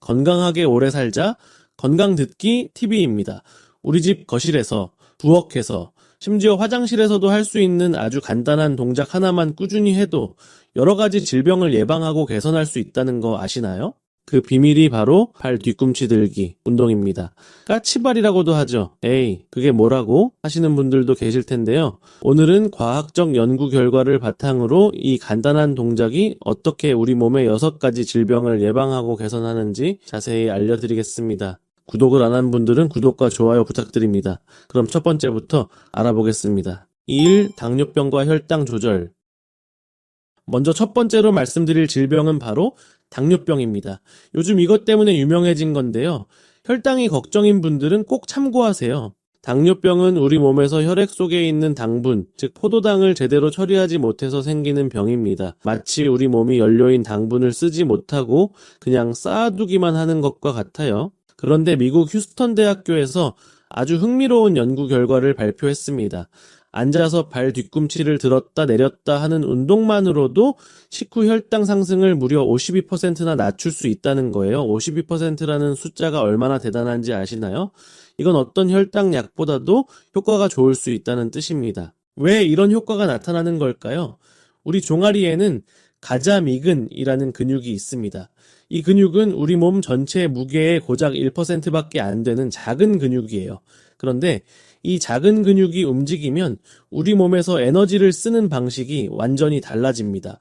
건강하게 오래 살자 건강 듣기 TV입니다. 우리 집 거실에서, 부엌에서, 심지어 화장실에서도 할 수 있는 아주 간단한 동작 하나만 꾸준히 해도 여러 가지 질병을 예방하고 개선할 수 있다는 거 아시나요? 그 비밀이 바로 발 뒤꿈치 들기 운동입니다. 까치발이라고도 하죠. 에이, 그게 뭐라고 하시는 분들도 계실 텐데요. 오늘은 과학적 연구 결과를 바탕으로 이 간단한 동작이 어떻게 우리 몸의 6가지 질병을 예방하고 개선하는지 자세히 알려드리겠습니다. 구독을 안 한 분들은 구독과 좋아요 부탁드립니다. 그럼 첫 번째부터 알아보겠습니다. 2일 당뇨병과 혈당 조절. 먼저 첫 번째로 말씀드릴 질병은 바로 당뇨병입니다. 요즘 이것 때문에 유명해진 건데요. 혈당이 걱정인 분들은 꼭 참고하세요. 당뇨병은 우리 몸에서 혈액 속에 있는 당분, 즉 포도당을 제대로 처리하지 못해서 생기는 병입니다. 마치 우리 몸이 연료인 당분을 쓰지 못하고 그냥 쌓아두기만 하는 것과 같아요. 그런데 미국 휴스턴 대학교에서 아주 흥미로운 연구 결과를 발표했습니다. 앉아서 발 뒤꿈치를 들었다 내렸다 하는 운동만으로도 식후 혈당 상승을 무려 52%나 낮출 수 있다는 거예요. 52%라는 숫자가 얼마나 대단한지 아시나요? 이건 어떤 혈당 약보다도 효과가 좋을 수 있다는 뜻입니다. 왜 이런 효과가 나타나는 걸까요? 우리 종아리에는 가자미근이라는 근육이 있습니다. 이 근육은 우리 몸 전체 무게의 고작 1%밖에 안 되는 작은 근육이에요. 그런데 이 작은 근육이 움직이면 우리 몸에서 에너지를 쓰는 방식이 완전히 달라집니다.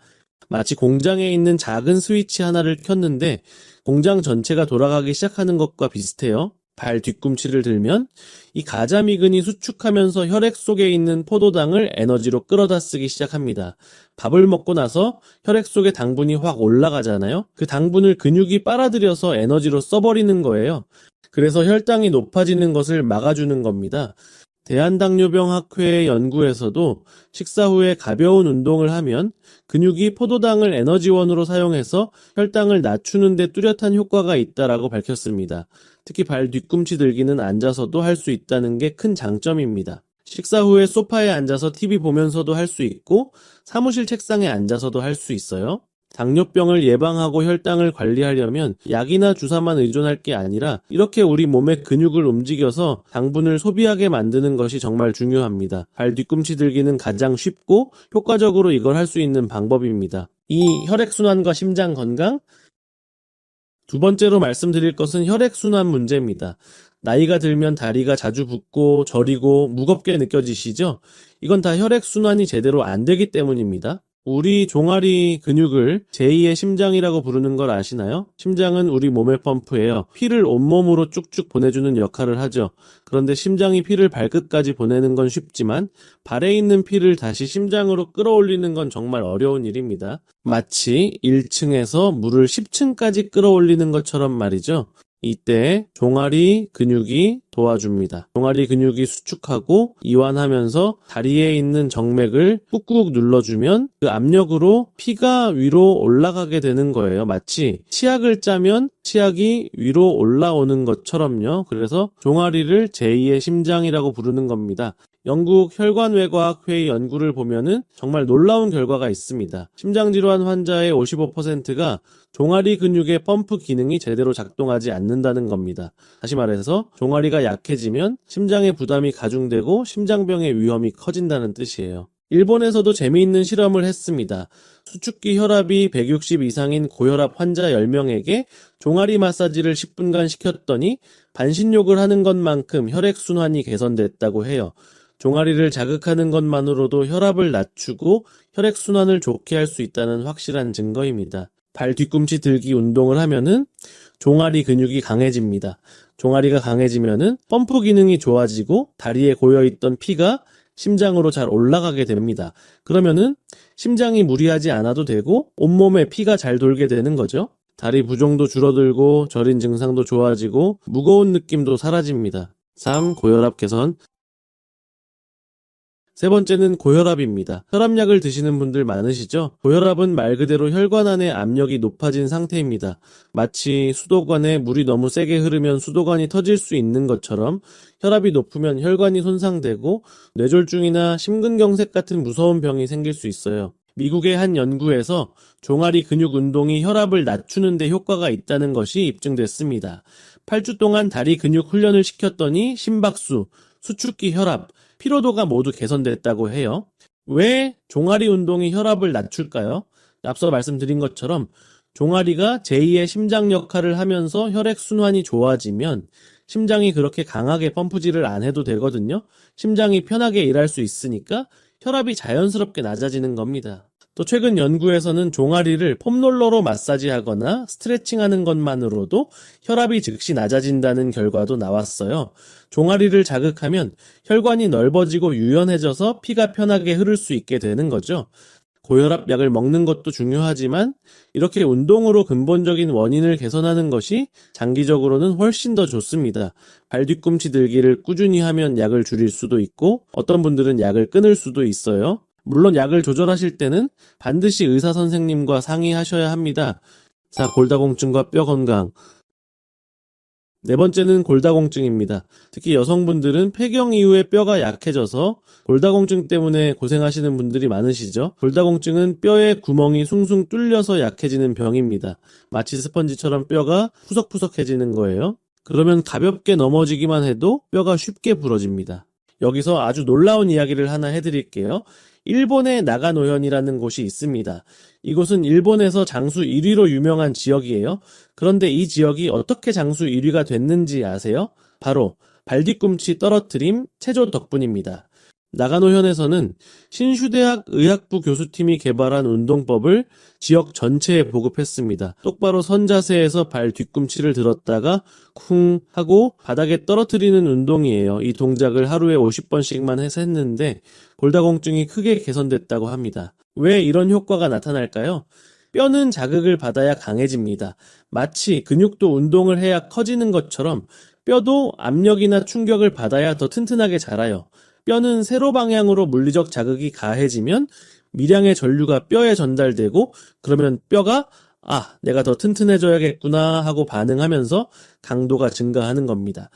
마치 공장에 있는 작은 스위치 하나를 켰는데 공장 전체가 돌아가기 시작하는 것과 비슷해요. 발 뒤꿈치를 들면 이 가자미근이 수축하면서 혈액 속에 있는 포도당을 에너지로 끌어다 쓰기 시작합니다. 밥을 먹고 나서 혈액 속에 당분이 확 올라가잖아요. 그 당분을 근육이 빨아들여서 에너지로 써버리는 거예요. 그래서 혈당이 높아지는 것을 막아주는 겁니다. 대한당뇨병학회의 연구에서도 식사 후에 가벼운 운동을 하면 근육이 포도당을 에너지원으로 사용해서 혈당을 낮추는 데 뚜렷한 효과가 있다라고 밝혔습니다. 특히 발 뒤꿈치 들기는 앉아서도 할 수 있다는 게 큰 장점입니다. 식사 후에 소파에 앉아서 TV 보면서도 할 수 있고 사무실 책상에 앉아서도 할 수 있어요. 당뇨병을 예방하고 혈당을 관리하려면 약이나 주사만 의존할 게 아니라 이렇게 우리 몸의 근육을 움직여서 당분을 소비하게 만드는 것이 정말 중요합니다. 발 뒤꿈치 들기는 가장 쉽고 효과적으로 이걸 할 수 있는 방법입니다. 이 혈액순환과 심장 건강. 두 번째로 말씀드릴 것은 혈액순환 문제입니다. 나이가 들면 다리가 자주 붓고 저리고 무겁게 느껴지시죠? 이건 다 혈액순환이 제대로 안 되기 때문입니다. 우리 종아리 근육을 제2의 심장이라고 부르는 걸 아시나요? 심장은 우리 몸의 펌프예요. 피를 온몸으로 쭉쭉 보내주는 역할을 하죠. 그런데 심장이 피를 발끝까지 보내는 건 쉽지만 발에 있는 피를 다시 심장으로 끌어올리는 건 정말 어려운 일입니다. 마치 1층에서 물을 10층까지 끌어올리는 것처럼 말이죠. 이때 종아리 근육이 도와줍니다. 종아리 근육이 수축하고 이완하면서 다리에 있는 정맥을 꾹꾹 눌러주면 그 압력으로 피가 위로 올라가게 되는 거예요. 마치 치약을 짜면 치약이 위로 올라오는 것처럼요. 그래서 종아리를 제2의 심장이라고 부르는 겁니다. 영국 혈관외과학회의 연구를 보면은 정말 놀라운 결과가 있습니다. 심장질환 환자의 55%가 종아리 근육의 펌프 기능이 제대로 작동하지 않는다는 겁니다. 다시 말해서 종아리가 약해지면 심장의 부담이 가중되고 심장병의 위험이 커진다는 뜻이에요. 일본에서도 재미있는 실험을 했습니다. 수축기 혈압이 160 이상인 고혈압 환자 10명에게 종아리 마사지를 10분간 시켰더니 반신욕을 하는 것만큼 혈액순환이 개선됐다고 해요. 종아리를 자극하는 것만으로도 혈압을 낮추고 혈액순환을 좋게 할 수 있다는 확실한 증거입니다. 발 뒤꿈치 들기 운동을 하면은 종아리 근육이 강해집니다. 종아리가 강해지면은 펌프 기능이 좋아지고 다리에 고여있던 피가 심장으로 잘 올라가게 됩니다. 그러면은 심장이 무리하지 않아도 되고 온몸에 피가 잘 돌게 되는 거죠. 다리 부종도 줄어들고 저린 증상도 좋아지고 무거운 느낌도 사라집니다. 3. 고혈압 개선. 세 번째는 고혈압입니다. 혈압약을 드시는 분들 많으시죠? 고혈압은 말 그대로 혈관 안의 압력이 높아진 상태입니다. 마치 수도관에 물이 너무 세게 흐르면 수도관이 터질 수 있는 것처럼 혈압이 높으면 혈관이 손상되고 뇌졸중이나 심근경색 같은 무서운 병이 생길 수 있어요. 미국의 한 연구에서 종아리 근육 운동이 혈압을 낮추는 데 효과가 있다는 것이 입증됐습니다. 8주 동안 다리 근육 훈련을 시켰더니 심박수, 수축기 혈압, 피로도가 모두 개선됐다고 해요. 왜 종아리 운동이 혈압을 낮출까요? 앞서 말씀드린 것처럼 종아리가 제2의 심장 역할을 하면서 혈액순환이 좋아지면 심장이 그렇게 강하게 펌프질을 안 해도 되거든요. 심장이 편하게 일할 수 있으니까 혈압이 자연스럽게 낮아지는 겁니다. 또 최근 연구에서는 종아리를 폼롤러로 마사지하거나 스트레칭하는 것만으로도 혈압이 즉시 낮아진다는 결과도 나왔어요. 종아리를 자극하면 혈관이 넓어지고 유연해져서 피가 편하게 흐를 수 있게 되는 거죠. 고혈압 약을 먹는 것도 중요하지만 이렇게 운동으로 근본적인 원인을 개선하는 것이 장기적으로는 훨씬 더 좋습니다. 발 뒤꿈치 들기를 꾸준히 하면 약을 줄일 수도 있고 어떤 분들은 약을 끊을 수도 있어요. 물론 약을 조절하실 때는 반드시 의사 선생님과 상의하셔야 합니다. 자, 골다공증과 뼈 건강. 네 번째는 골다공증입니다. 특히 여성분들은 폐경 이후에 뼈가 약해져서 골다공증 때문에 고생하시는 분들이 많으시죠. 골다공증은 뼈의 구멍이 숭숭 뚫려서 약해지는 병입니다. 마치 스펀지처럼 뼈가 푸석푸석해지는 거예요. 그러면 가볍게 넘어지기만 해도 뼈가 쉽게 부러집니다. 여기서 아주 놀라운 이야기를 하나 해드릴게요. 일본의 나가노현이라는 곳이 있습니다. 이곳은 일본에서 장수 1위로 유명한 지역이에요. 그런데 이 지역이 어떻게 장수 1위가 됐는지 아세요? 바로 발뒤꿈치 떨어뜨림 체조 덕분입니다. 나가노현에서는 신슈대학 의학부 교수팀이 개발한 운동법을 지역 전체에 보급했습니다. 똑바로 선 자세에서 발 뒤꿈치를 들었다가 쿵 하고 바닥에 떨어뜨리는 운동이에요. 이 동작을 하루에 50번씩만 해서 했는데 골다공증이 크게 개선됐다고 합니다. 왜 이런 효과가 나타날까요? 뼈는 자극을 받아야 강해집니다. 마치 근육도 운동을 해야 커지는 것처럼 뼈도 압력이나 충격을 받아야 더 튼튼하게 자라요. 뼈는 세로 방향으로 물리적 자극이 가해지면 미량의 전류가 뼈에 전달되고 그러면 뼈가 내가 더 튼튼해져야겠구나 하고 반응하면서 강도가 증가하는 겁니다.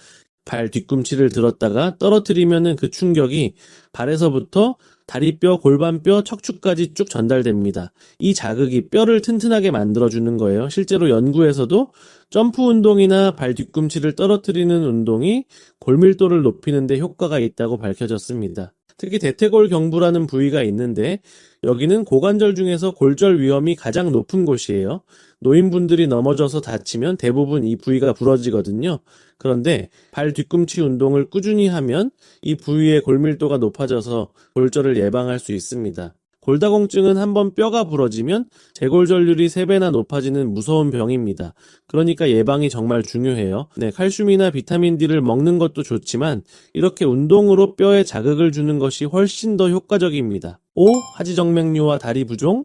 발 뒤꿈치를 들었다가 떨어뜨리면은 그 충격이 발에서부터 다리뼈, 골반뼈, 척추까지 쭉 전달됩니다. 이 자극이 뼈를 튼튼하게 만들어주는 거예요. 실제로 연구에서도 점프 운동이나 발 뒤꿈치를 떨어뜨리는 운동이 골밀도를 높이는 데 효과가 있다고 밝혀졌습니다. 특히 대퇴골경부라는 부위가 있는데 여기는 고관절 중에서 골절 위험이 가장 높은 곳이에요. 노인분들이 넘어져서 다치면 대부분 이 부위가 부러지거든요. 그런데 발 뒤꿈치 운동을 꾸준히 하면 이 부위의 골밀도가 높아져서 골절을 예방할 수 있습니다. 골다공증은 한번 뼈가 부러지면 재골절률이 3배나 높아지는 무서운 병입니다. 그러니까 예방이 정말 중요해요. 칼슘이나 비타민 D를 먹는 것도 좋지만 이렇게 운동으로 뼈에 자극을 주는 것이 훨씬 더 효과적입니다. 5. 하지정맥류와 다리 부종.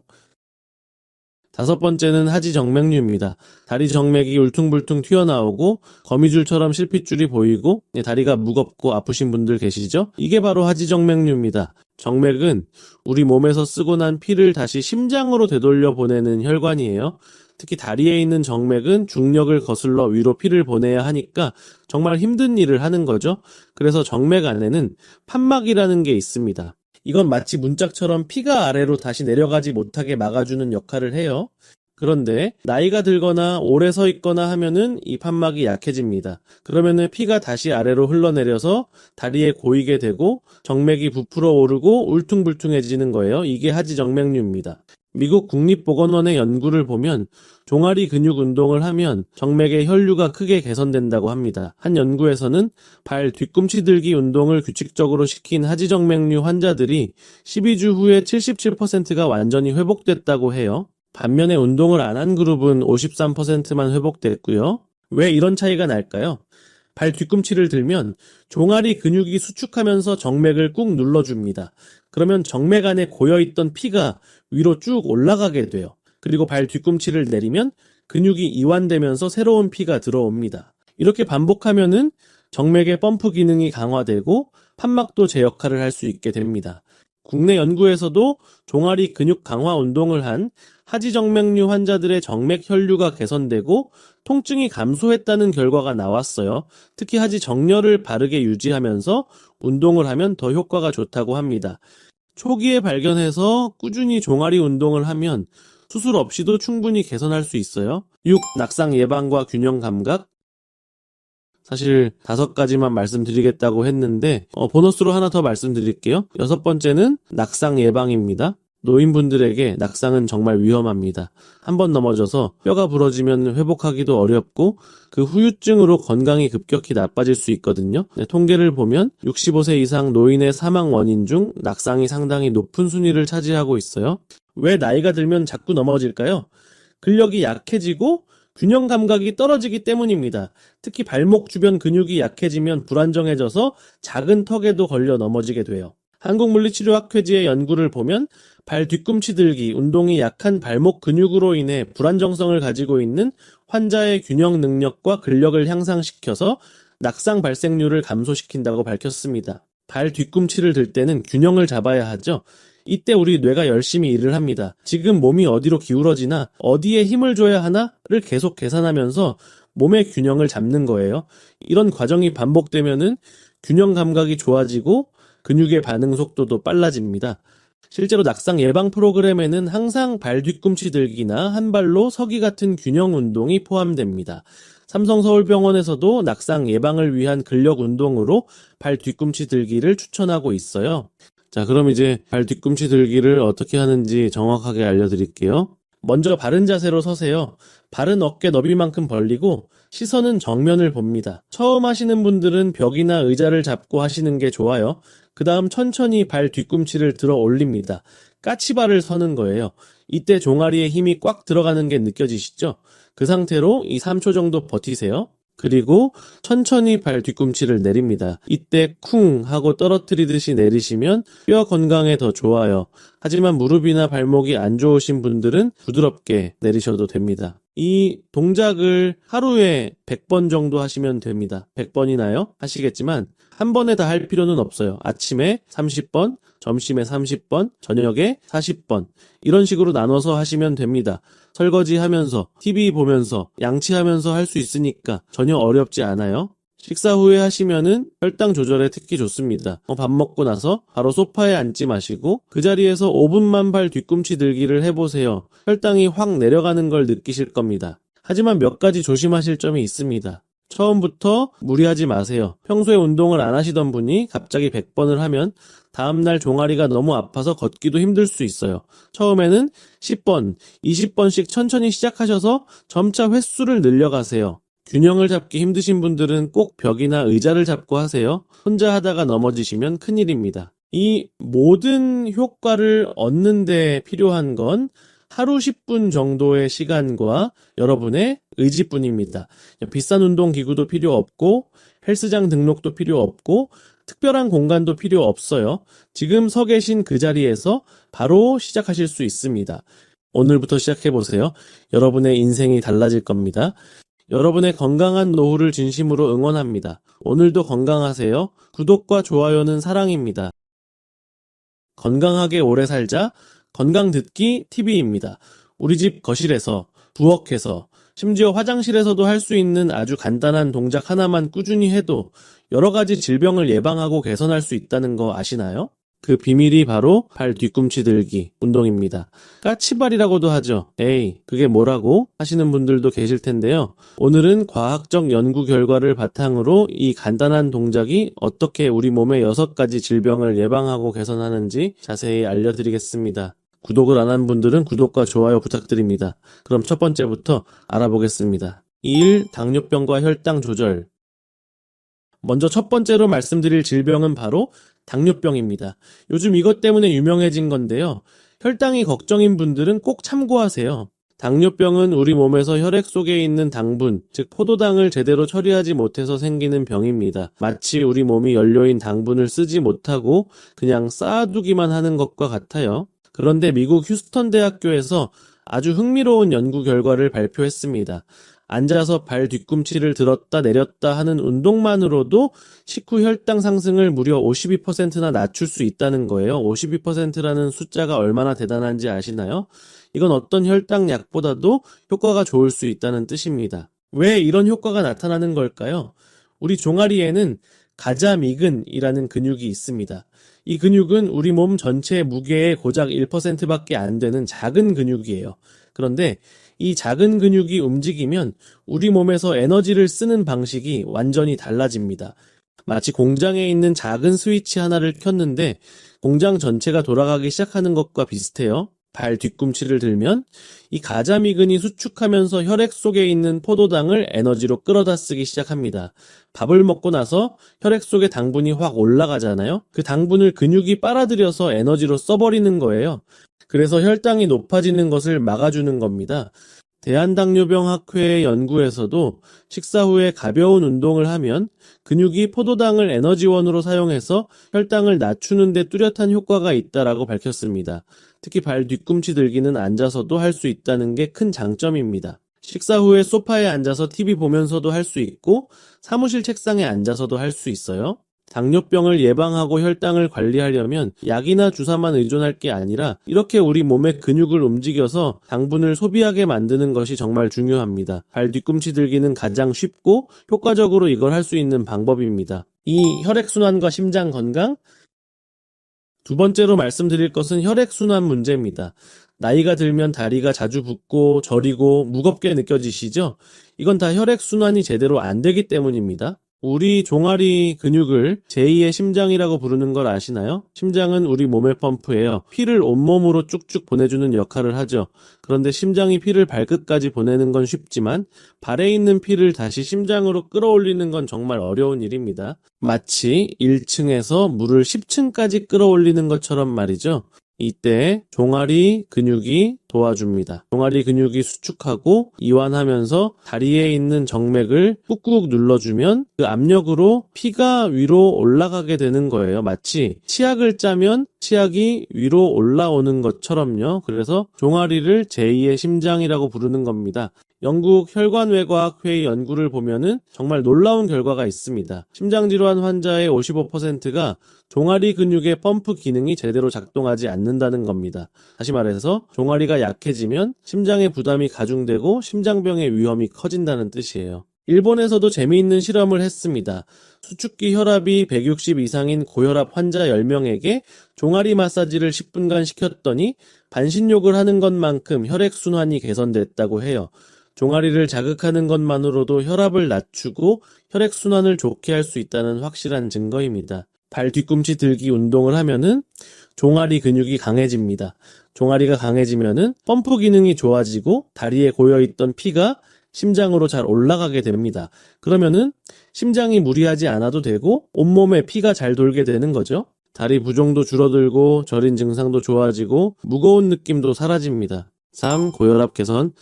5번째는 하지정맥류입니다. 다리 정맥이 울퉁불퉁 튀어나오고 거미줄처럼 실핏줄이 보이고 다리가 무겁고 아프신 분들 계시죠? 이게 바로 하지정맥류입니다. 정맥은 우리 몸에서 쓰고 난 피를 다시 심장으로 되돌려 보내는 혈관이에요. 특히 다리에 있는 정맥은 중력을 거슬러 위로 피를 보내야 하니까 정말 힘든 일을 하는 거죠. 그래서 정맥 안에는 판막이라는 게 있습니다. 이건 마치 문짝처럼 피가 아래로 다시 내려가지 못하게 막아주는 역할을 해요. 그런데 나이가 들거나 오래 서 있거나 하면은 이 판막이 약해집니다. 그러면은 피가 다시 아래로 흘러내려서 다리에 고이게 되고 정맥이 부풀어 오르고 울퉁불퉁해지는 거예요. 이게 하지정맥류입니다. 미국 국립보건원의 연구를 보면 종아리 근육 운동을 하면 정맥의 혈류가 크게 개선된다고 합니다. 한 연구에서는 발 뒤꿈치 들기 운동을 규칙적으로 시킨 하지정맥류 환자들이 12주 후에 77%가 완전히 회복됐다고 해요. 반면에 운동을 안 한 그룹은 53%만 회복됐고요. 왜 이런 차이가 날까요? 발 뒤꿈치를 들면 종아리 근육이 수축하면서 정맥을 꾹 눌러줍니다. 그러면 정맥 안에 고여있던 피가 위로 쭉 올라가게 돼요. 그리고 발 뒤꿈치를 내리면 근육이 이완되면서 새로운 피가 들어옵니다. 이렇게 반복하면은 정맥의 펌프 기능이 강화되고 판막도 제 역할을 할 수 있게 됩니다. 국내 연구에서도 종아리 근육 강화 운동을 한 하지정맥류 환자들의 정맥 혈류가 개선되고 통증이 감소했다는 결과가 나왔어요. 특히 하지정렬을 바르게 유지하면서 운동을 하면 더 효과가 좋다고 합니다. 초기에 발견해서 꾸준히 종아리 운동을 하면 수술 없이도 충분히 개선할 수 있어요. 6. 낙상 예방과 균형 감각. 사실 5가지만 말씀드리겠다고 했는데 보너스로 하나 더 말씀드릴게요. 6번째는 낙상 예방입니다. 노인분들에게 낙상은 정말 위험합니다. 한번 넘어져서 뼈가 부러지면 회복하기도 어렵고 그 후유증으로 건강이 급격히 나빠질 수 있거든요. 통계를 보면 65세 이상 노인의 사망 원인 중 낙상이 상당히 높은 순위를 차지하고 있어요. 왜 나이가 들면 자꾸 넘어질까요? 근력이 약해지고 균형 감각이 떨어지기 때문입니다. 특히 발목 주변 근육이 약해지면 불안정해져서 작은 턱에도 걸려 넘어지게 돼요. 한국물리치료학회지의 연구를 보면 발 뒤꿈치 들기, 운동이 약한 발목 근육으로 인해 불안정성을 가지고 있는 환자의 균형 능력과 근력을 향상시켜서 낙상 발생률을 감소시킨다고 밝혔습니다. 발 뒤꿈치를 들 때는 균형을 잡아야 하죠. 이때 우리 뇌가 열심히 일을 합니다. 지금 몸이 어디로 기울어지나 어디에 힘을 줘야 하나를 계속 계산하면서 몸의 균형을 잡는 거예요. 이런 과정이 반복되면은 균형 감각이 좋아지고 근육의 반응 속도도 빨라집니다. 실제로 낙상 예방 프로그램에는 항상 발 뒤꿈치 들기나 한 발로 서기 같은 균형 운동이 포함됩니다. 삼성서울병원에서도 낙상 예방을 위한 근력 운동으로 발 뒤꿈치 들기를 추천하고 있어요. 자, 그럼 이제 발 뒤꿈치 들기를 어떻게 하는지 정확하게 알려드릴게요. 먼저 바른 자세로 서세요. 발은 어깨 너비만큼 벌리고 시선은 정면을 봅니다. 처음 하시는 분들은 벽이나 의자를 잡고 하시는 게 좋아요. 그 다음 천천히 발 뒤꿈치를 들어 올립니다. 까치발을 서는 거예요. 이때 종아리에 힘이 꽉 들어가는 게 느껴지시죠? 그 상태로 3초 정도 버티세요. 그리고 천천히 발 뒤꿈치를 내립니다. 이때 쿵 하고 떨어뜨리듯이 내리시면 뼈 건강에 더 좋아요. 하지만 무릎이나 발목이 안 좋으신 분들은 부드럽게 내리셔도 됩니다. 이 동작을 하루에 100번 정도 하시면 됩니다. 100번이나요? 하시겠지만 한 번에 다 할 필요는 없어요. 아침에 30번, 점심에 30번, 저녁에 40번 이런 식으로 나눠서 하시면 됩니다. 설거지 하면서, TV 보면서, 양치하면서 할 수 있으니까 전혀 어렵지 않아요. 식사 후에 하시면은 혈당 조절에 특히 좋습니다. 밥 먹고 나서 바로 소파에 앉지 마시고 그 자리에서 5분만 발 뒤꿈치 들기를 해보세요. 혈당이 확 내려가는 걸 느끼실 겁니다. 하지만 몇 가지 조심하실 점이 있습니다. 처음부터 무리하지 마세요. 평소에 운동을 안 하시던 분이 갑자기 100번을 하면 다음날 종아리가 너무 아파서 걷기도 힘들 수 있어요. 처음에는 10번, 20번씩 천천히 시작하셔서 점차 횟수를 늘려가세요. 균형을 잡기 힘드신 분들은 꼭 벽이나 의자를 잡고 하세요. 혼자 하다가 넘어지시면 큰일입니다. 이 모든 효과를 얻는 데 필요한 건 하루 10분 정도의 시간과 여러분의 의지뿐입니다. 비싼 운동기구도 필요 없고 헬스장 등록도 필요 없고 특별한 공간도 필요 없어요. 지금 서 계신 그 자리에서 바로 시작하실 수 있습니다. 오늘부터 시작해보세요. 여러분의 인생이 달라질 겁니다. 여러분의 건강한 노후를 진심으로 응원합니다. 오늘도 건강하세요. 구독과 좋아요는 사랑입니다. 건강하게 오래 살자 건강듣기 TV입니다. 우리 집 거실에서, 부엌에서, 심지어 화장실에서도 할 수 있는 아주 간단한 동작 하나만 꾸준히 해도 여러 가지 질병을 예방하고 개선할 수 있다는 거 아시나요? 그 비밀이 바로 발 뒤꿈치 들기 운동입니다. 까치발이라고도 하죠. 에이, 그게 뭐라고 하시는 분들도 계실 텐데요. 오늘은 과학적 연구 결과를 바탕으로 이 간단한 동작이 어떻게 우리 몸의 6가지 질병을 예방하고 개선하는지 자세히 알려드리겠습니다. 구독을 안 한 분들은 구독과 좋아요 부탁드립니다. 그럼 첫 번째부터 알아보겠습니다. 2일 당뇨병과 혈당 조절. 먼저 첫 번째로 말씀드릴 질병은 바로 당뇨병입니다. 요즘 이것 때문에 유명해진 건데요. 혈당이 걱정인 분들은 꼭 참고하세요. 당뇨병은 우리 몸에서 혈액 속에 있는 당분, 즉 포도당을 제대로 처리하지 못해서 생기는 병입니다. 마치 우리 몸이 연료인 당분을 쓰지 못하고 그냥 쌓아두기만 하는 것과 같아요. 그런데 미국 휴스턴 대학교에서 아주 흥미로운 연구 결과를 발표했습니다. 앉아서 발 뒤꿈치를 들었다 내렸다 하는 운동만으로도 식후 혈당 상승을 무려 52%나 낮출 수 있다는 거예요. 52%라는 숫자가 얼마나 대단한지 아시나요? 이건 어떤 혈당 약보다도 효과가 좋을 수 있다는 뜻입니다. 왜 이런 효과가 나타나는 걸까요? 우리 종아리에는 가자미근이라는 근육이 있습니다. 이 근육은 우리 몸 전체 무게의 고작 1%밖에 안 되는 작은 근육이에요. 그런데 이 작은 근육이 움직이면 우리 몸에서 에너지를 쓰는 방식이 완전히 달라집니다. 마치 공장에 있는 작은 스위치 하나를 켰는데 공장 전체가 돌아가기 시작하는 것과 비슷해요. 발 뒤꿈치를 들면 이 가자미근이 수축하면서 혈액 속에 있는 포도당을 에너지로 끌어다 쓰기 시작합니다. 밥을 먹고 나서 혈액 속에 당분이 확 올라가잖아요. 그 당분을 근육이 빨아들여서 에너지로 써버리는 거예요. 그래서 혈당이 높아지는 것을 막아주는 겁니다. 대한당뇨병학회의 연구에서도 식사 후에 가벼운 운동을 하면 근육이 포도당을 에너지원으로 사용해서 혈당을 낮추는 데 뚜렷한 효과가 있다라고 밝혔습니다. 특히 발 뒤꿈치 들기는 앉아서도 할 수 있다는 게 큰 장점입니다. 식사 후에 소파에 앉아서 TV 보면서도 할 수 있고 사무실 책상에 앉아서도 할 수 있어요. 당뇨병을 예방하고 혈당을 관리하려면 약이나 주사만 의존할 게 아니라 이렇게 우리 몸의 근육을 움직여서 당분을 소비하게 만드는 것이 정말 중요합니다. 발 뒤꿈치 들기는 가장 쉽고 효과적으로 이걸 할 수 있는 방법입니다. 이 혈액순환과 심장 건강, 두 번째로 말씀드릴 것은 혈액순환 문제입니다. 나이가 들면 다리가 자주 붓고 저리고 무겁게 느껴지시죠? 이건 다 혈액순환이 제대로 안 되기 때문입니다. 우리 종아리 근육을 제2의 심장이라고 부르는 걸 아시나요? 심장은 우리 몸의 펌프예요. 피를 온몸으로 쭉쭉 보내주는 역할을 하죠. 그런데 심장이 피를 발끝까지 보내는 건 쉽지만 발에 있는 피를 다시 심장으로 끌어올리는 건 정말 어려운 일입니다. 마치 1층에서 물을 10층까지 끌어올리는 것처럼 말이죠. 이때 종아리 근육이 도와줍니다. 종아리 근육이 수축하고 이완하면서 다리에 있는 정맥을 꾹꾹 눌러주면 그 압력으로 피가 위로 올라가게 되는 거예요. 마치 치약을 짜면 치약이 위로 올라오는 것처럼요. 그래서 종아리를 제2의 심장이라고 부르는 겁니다. 영국 혈관외과학회의 연구를 보면은 정말 놀라운 결과가 있습니다. 심장질환 환자의 55%가 종아리 근육의 펌프 기능이 제대로 작동하지 않는다는 겁니다. 다시 말해서 종아리가 약해지면 심장의 부담이 가중되고 심장병의 위험이 커진다는 뜻이에요. 일본에서도 재미있는 실험을 했습니다. 수축기 혈압이 160 이상인 고혈압 환자 10명에게 종아리 마사지를 10분간 시켰더니 반신욕을 하는 것만큼 혈액순환이 개선됐다고 해요. 종아리를 자극하는 것만으로도 혈압을 낮추고 혈액순환을 좋게 할 수 있다는 확실한 증거입니다. 발 뒤꿈치 들기 운동을 하면은 종아리 근육이 강해집니다. 종아리가 강해지면은 펌프 기능이 좋아지고 다리에 고여있던 피가 심장으로 잘 올라가게 됩니다. 그러면은 심장이 무리하지 않아도 되고 온몸에 피가 잘 돌게 되는 거죠. 다리 부종도 줄어들고 저린 증상도 좋아지고 무거운 느낌도 사라집니다. 3. 고혈압 개선.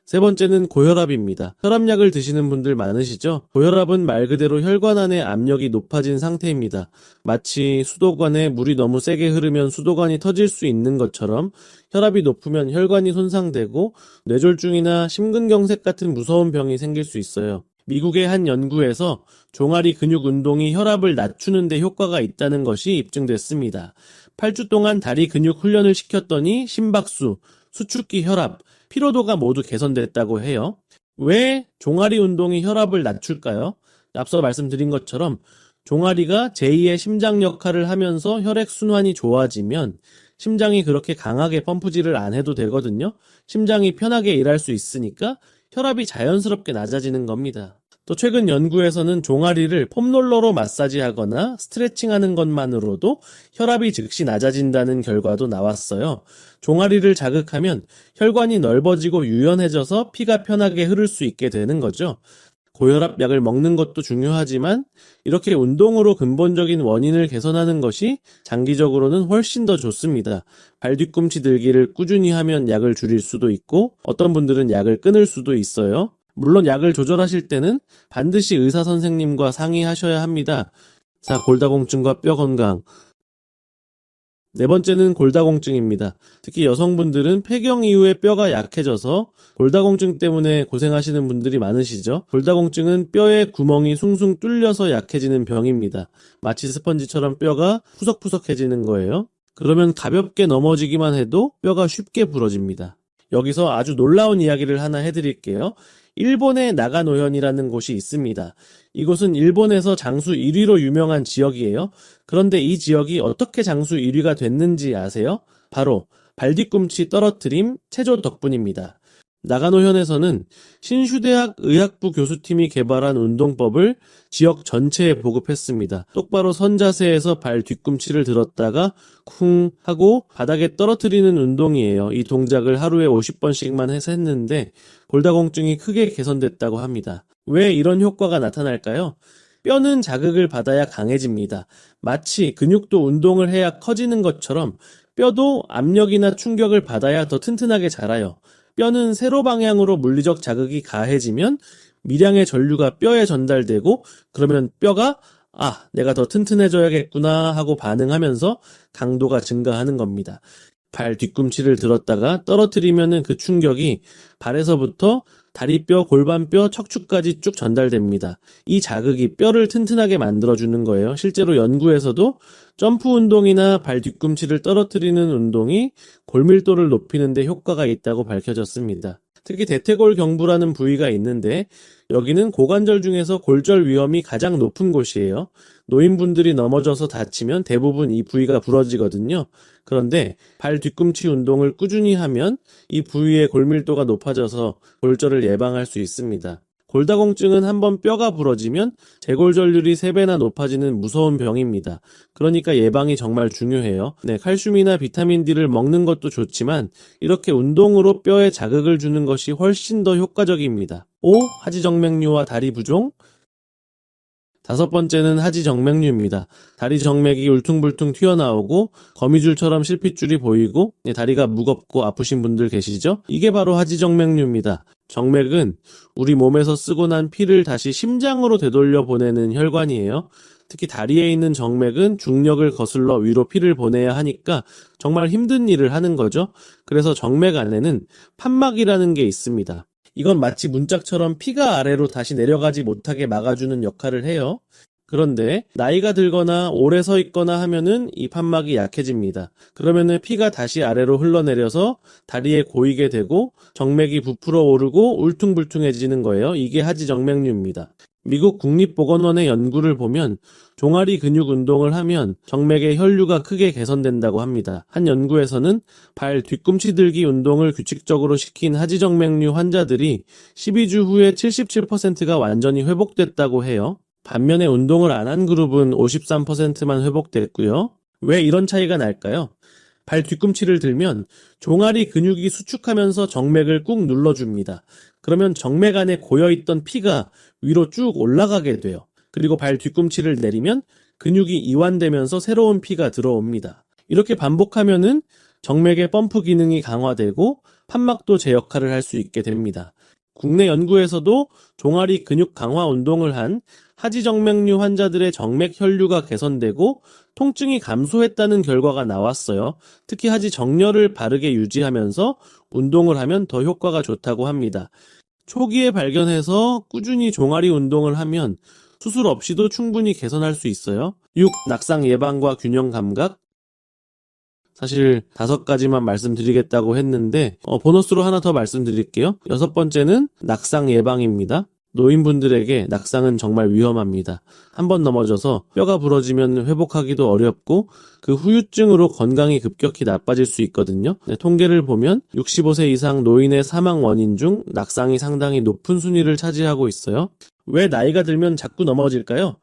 세 번째는 고혈압입니다. 혈압약을 드시는 분들 많으시죠? 고혈압은 말 그대로 혈관 안의 압력이 높아진 상태입니다. 마치 수도관에 물이 너무 세게 흐르면 수도관이 터질 수 있는 것처럼 혈압이 높으면 혈관이 손상되고 뇌졸중이나 심근경색 같은 무서운 병이 생길 수 있어요. 미국의 한 연구에서 종아리 근육 운동이 혈압을 낮추는 데 효과가 있다는 것이 입증됐습니다. 8주 동안 다리 근육 훈련을 시켰더니 심박수, 수축기 혈압, 피로도가 모두 개선됐다고 해요. 왜 종아리 운동이 혈압을 낮출까요? 앞서 말씀드린 것처럼 종아리가 제2의 심장 역할을 하면서 혈액순환이 좋아지면 심장이 그렇게 강하게 펌프질을 안 해도 되거든요. 심장이 편하게 일할 수 있으니까 혈압이 자연스럽게 낮아지는 겁니다. 또 최근 연구에서는 종아리를 폼롤러로 마사지하거나 스트레칭하는 것만으로도 혈압이 즉시 낮아진다는 결과도 나왔어요. 종아리를 자극하면 혈관이 넓어지고 유연해져서 피가 편하게 흐를 수 있게 되는 거죠. 고혈압 약을 먹는 것도 중요하지만 이렇게 운동으로 근본적인 원인을 개선하는 것이 장기적으로는 훨씬 더 좋습니다. 발 뒤꿈치 들기를 꾸준히 하면 약을 줄일 수도 있고 어떤 분들은 약을 끊을 수도 있어요. 물론 약을 조절하실 때는 반드시 의사 선생님과 상의하셔야 합니다. 자, 골다공증과 뼈 건강. 네 번째는 골다공증입니다. 특히 여성분들은 폐경 이후에 뼈가 약해져서 골다공증 때문에 고생하시는 분들이 많으시죠. 골다공증은 뼈의 구멍이 숭숭 뚫려서 약해지는 병입니다. 마치 스펀지처럼 뼈가 푸석푸석해지는 거예요. 그러면 가볍게 넘어지기만 해도 뼈가 쉽게 부러집니다. 여기서 아주 놀라운 이야기를 하나 해드릴게요. 일본의 나가노현이라는 곳이 있습니다. 이곳은 일본에서 장수 1위로 유명한 지역이에요. 그런데 이 지역이 어떻게 장수 1위가 됐는지 아세요? 바로 발뒤꿈치 떨어뜨림 체조 덕분입니다. 나가노현에서는 신슈대학 의학부 교수팀이 개발한 운동법을 지역 전체에 보급했습니다. 똑바로 선 자세에서 발 뒤꿈치를 들었다가 쿵 하고 바닥에 떨어뜨리는 운동이에요. 이 동작을 하루에 50번씩만 해서 했는데 골다공증이 크게 개선됐다고 합니다. 왜 이런 효과가 나타날까요? 뼈는 자극을 받아야 강해집니다. 마치 근육도 운동을 해야 커지는 것처럼 뼈도 압력이나 충격을 받아야 더 튼튼하게 자라요. 뼈는 세로 방향으로 물리적 자극이 가해지면 미량의 전류가 뼈에 전달되고 그러면 뼈가 내가 더 튼튼해져야겠구나 하고 반응하면서 강도가 증가하는 겁니다. 발 뒤꿈치를 들었다가 떨어뜨리면은 그 충격이 발에서부터 다리뼈, 골반뼈, 척추까지 쭉 전달됩니다. 이 자극이 뼈를 튼튼하게 만들어주는 거예요. 실제로 연구에서도 점프 운동이나 발 뒤꿈치를 떨어뜨리는 운동이 골밀도를 높이는 데 효과가 있다고 밝혀졌습니다. 특히 대퇴골경부라는 부위가 있는데 여기는 고관절 중에서 골절 위험이 가장 높은 곳이에요. 노인분들이 넘어져서 다치면 대부분 이 부위가 부러지거든요. 그런데 발 뒤꿈치 운동을 꾸준히 하면 이 부위의 골밀도가 높아져서 골절을 예방할 수 있습니다. 골다공증은 한번 뼈가 부러지면 재골절률이 3배나 높아지는 무서운 병입니다. 그러니까 예방이 정말 중요해요. 칼슘이나 비타민 D를 먹는 것도 좋지만 이렇게 운동으로 뼈에 자극을 주는 것이 훨씬 더 효과적입니다. 5. 하지정맥류와 다리 부종. 5번째는 하지정맥류입니다. 다리 정맥이 울퉁불퉁 튀어나오고 거미줄처럼 실핏줄이 보이고 다리가 무겁고 아프신 분들 계시죠? 이게 바로 하지정맥류입니다. 정맥은 우리 몸에서 쓰고 난 피를 다시 심장으로 되돌려 보내는 혈관이에요. 특히 다리에 있는 정맥은 중력을 거슬러 위로 피를 보내야 하니까 정말 힘든 일을 하는 거죠. 그래서 정맥 안에는 판막이라는 게 있습니다. 이건 마치 문짝처럼 피가 아래로 다시 내려가지 못하게 막아주는 역할을 해요. 그런데 나이가 들거나 오래 서 있거나 하면은 이 판막이 약해집니다. 그러면은 피가 다시 아래로 흘러내려서 다리에 고이게 되고 정맥이 부풀어 오르고 울퉁불퉁해지는 거예요. 이게 하지정맥류입니다. 미국 국립보건원의 연구를 보면 종아리 근육 운동을 하면 정맥의 혈류가 크게 개선된다고 합니다. 한 연구에서는 발 뒤꿈치 들기 운동을 규칙적으로 시킨 하지정맥류 환자들이 12주 후에 77%가 완전히 회복됐다고 해요. 반면에 운동을 안 한 그룹은 53%만 회복됐고요. 왜 이런 차이가 날까요? 발 뒤꿈치를 들면 종아리 근육이 수축하면서 정맥을 꾹 눌러줍니다. 그러면 정맥 안에 고여있던 피가 위로 쭉 올라가게 돼요. 그리고 발 뒤꿈치를 내리면 근육이 이완되면서 새로운 피가 들어옵니다. 이렇게 반복하면은 정맥의 펌프 기능이 강화되고 판막도 제 역할을 할 수 있게 됩니다. 국내 연구에서도 종아리 근육 강화 운동을 한 하지정맥류 환자들의 정맥 혈류가 개선되고 통증이 감소했다는 결과가 나왔어요. 특히 하지정렬을 바르게 유지하면서 운동을 하면 더 효과가 좋다고 합니다. 초기에 발견해서 꾸준히 종아리 운동을 하면 수술 없이도 충분히 개선할 수 있어요. 6. 낙상 예방과 균형 감각. 사실 5가지만 말씀드리겠다고 했는데 보너스로 하나 더 말씀드릴게요. 6번째는 낙상 예방입니다. 노인분들에게 낙상은 정말 위험합니다. 한번 넘어져서 뼈가 부러지면 회복하기도 어렵고 그 후유증으로 건강이 급격히 나빠질 수 있거든요. 통계를 보면 65세 이상 노인의 사망 원인 중 낙상이 상당히 높은 순위를 차지하고 있어요. 왜 나이가 들면 자꾸 넘어질까요?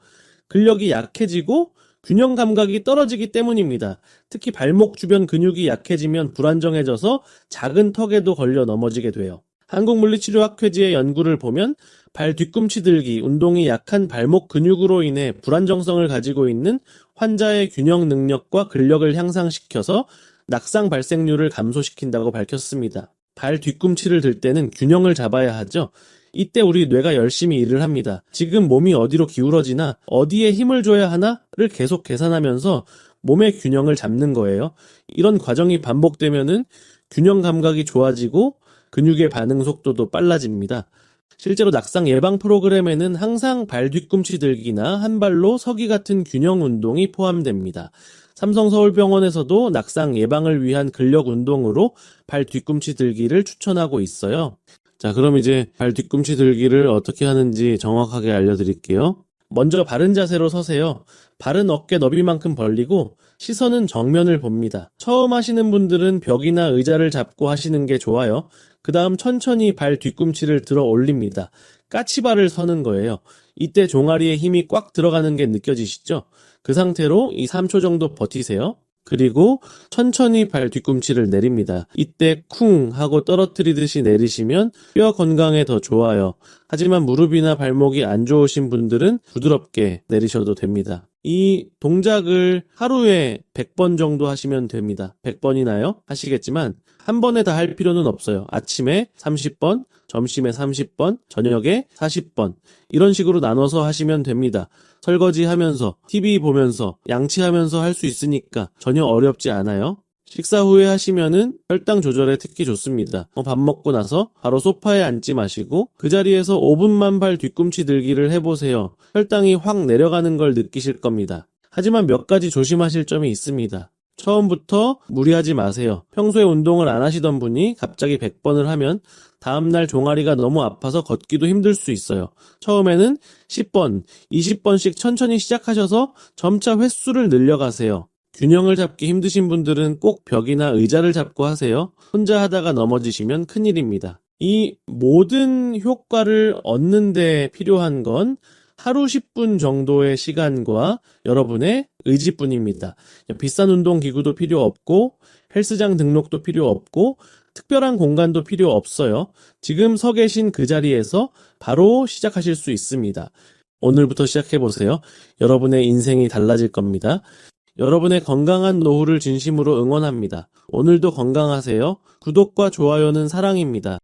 근력이 약해지고 균형 감각이 떨어지기 때문입니다. 특히 발목 주변 근육이 약해지면 불안정해져서 작은 턱에도 걸려 넘어지게 돼요. 한국물리치료학회지의 연구를 보면 발 뒤꿈치 들기, 운동이 약한 발목 근육으로 인해 불안정성을 가지고 있는 환자의 균형 능력과 근력을 향상시켜서 낙상 발생률을 감소시킨다고 밝혔습니다. 발 뒤꿈치를 들 때는 균형을 잡아야 하죠. 이때 우리 뇌가 열심히 일을 합니다. 지금 몸이 어디로 기울어지나 어디에 힘을 줘야 하나를 계속 계산하면서 몸의 균형을 잡는 거예요. 이런 과정이 반복되면은 균형 감각이 좋아지고 근육의 반응 속도도 빨라집니다. 실제로 낙상 예방 프로그램에는 항상 발 뒤꿈치 들기나 한 발로 서기 같은 균형 운동이 포함됩니다. 삼성서울병원에서도 낙상 예방을 위한 근력 운동으로 발 뒤꿈치 들기를 추천하고 있어요. 자, 그럼 이제 발 뒤꿈치 들기를 어떻게 하는지 정확하게 알려드릴게요. 먼저 바른 자세로 서세요. 발은 어깨 너비만큼 벌리고 시선은 정면을 봅니다. 처음 하시는 분들은 벽이나 의자를 잡고 하시는 게 좋아요. 그 다음 천천히 발 뒤꿈치를 들어 올립니다. 까치발을 서는 거예요. 이때 종아리에 힘이 꽉 들어가는 게 느껴지시죠? 그 상태로 3초 정도 버티세요. 그리고 천천히 발 뒤꿈치를 내립니다. 이때 쿵 하고 떨어뜨리듯이 내리시면 뼈 건강에 더 좋아요. 하지만 무릎이나 발목이 안 좋으신 분들은 부드럽게 내리셔도 됩니다. 이 동작을 하루에 100번 정도 하시면 됩니다. 100번이나요? 하시겠지만 한 번에 다 할 필요는 없어요. 아침에 30번, 점심에 30번, 저녁에 40번 이런 식으로 나눠서 하시면 됩니다. 설거지 하면서, TV 보면서, 양치하면서 할 수 있으니까 전혀 어렵지 않아요. 식사 후에 하시면은 혈당 조절에 특히 좋습니다. 밥 먹고 나서 바로 소파에 앉지 마시고 그 자리에서 5분만 발 뒤꿈치 들기를 해보세요. 혈당이 확 내려가는 걸 느끼실 겁니다. 하지만 몇 가지 조심하실 점이 있습니다. 처음부터 무리하지 마세요. 평소에 운동을 안 하시던 분이 갑자기 100번을 하면 다음날 종아리가 너무 아파서 걷기도 힘들 수 있어요. 처음에는 10번, 20번씩 천천히 시작하셔서 점차 횟수를 늘려가세요. 균형을 잡기 힘드신 분들은 꼭 벽이나 의자를 잡고 하세요. 혼자 하다가 넘어지시면 큰일입니다. 이 모든 효과를 얻는 데 필요한 건 하루 10분 정도의 시간과 여러분의 의지뿐입니다. 비싼 운동 기구도 필요 없고 헬스장 등록도 필요 없고 특별한 공간도 필요 없어요. 지금 서 계신 그 자리에서 바로 시작하실 수 있습니다. 오늘부터 시작해보세요. 여러분의 인생이 달라질 겁니다. 여러분의 건강한 노후를 진심으로 응원합니다. 오늘도 건강하세요. 구독과 좋아요는 사랑입니다.